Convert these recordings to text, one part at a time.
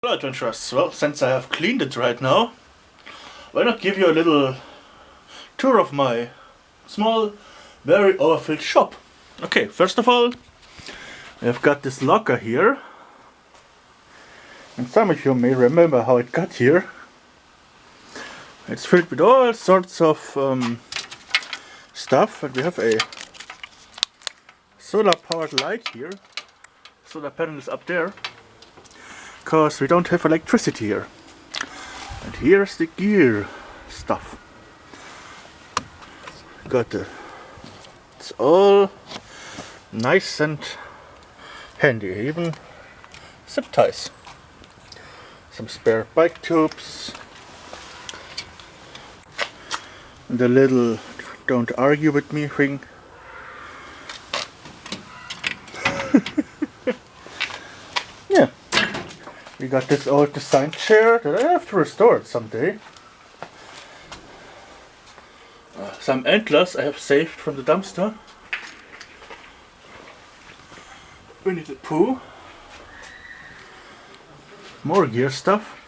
Hello adventurers, well, since I have cleaned it right now, why not give you a little tour of my small, very overfilled shop. Okay, first of all, I've got this locker here, and some of you may remember how it got here. It's filled with all sorts of stuff, and we have a solar powered light here. Solar panel is up there, because we don't have electricity here. And here's the gear stuff. It's all nice and handy, even zip ties. Some spare bike tubes. And the little don't argue with me thing. Yeah. We got this old design chair that I have to restore someday. Some antlers I have saved from the dumpster. Winnie the Pooh. More gear stuff.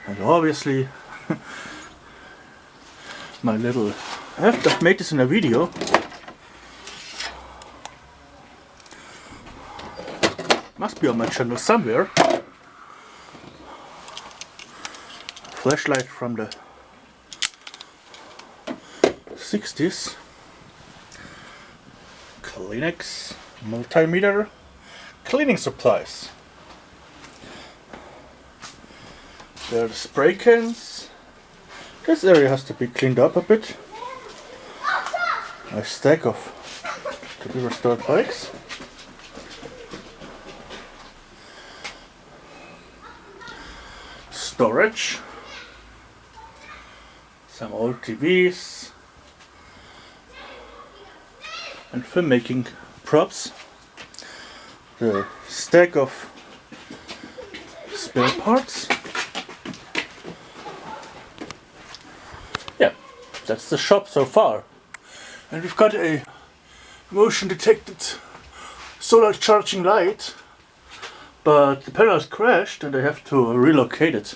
And obviously my little... I have to make this in a video. Must be on my channel somewhere. Flashlight from the 60s. Kleenex multimeter. Cleaning supplies. There are the spray cans. This area has to be cleaned up a bit. A stack of to be restored bikes. Storage. Some old TVs. And filmmaking props. The stack of spare parts. Yeah, that's the shop so far. And we've got a motion detected solar charging light, but the panel has crashed and I have to relocate it.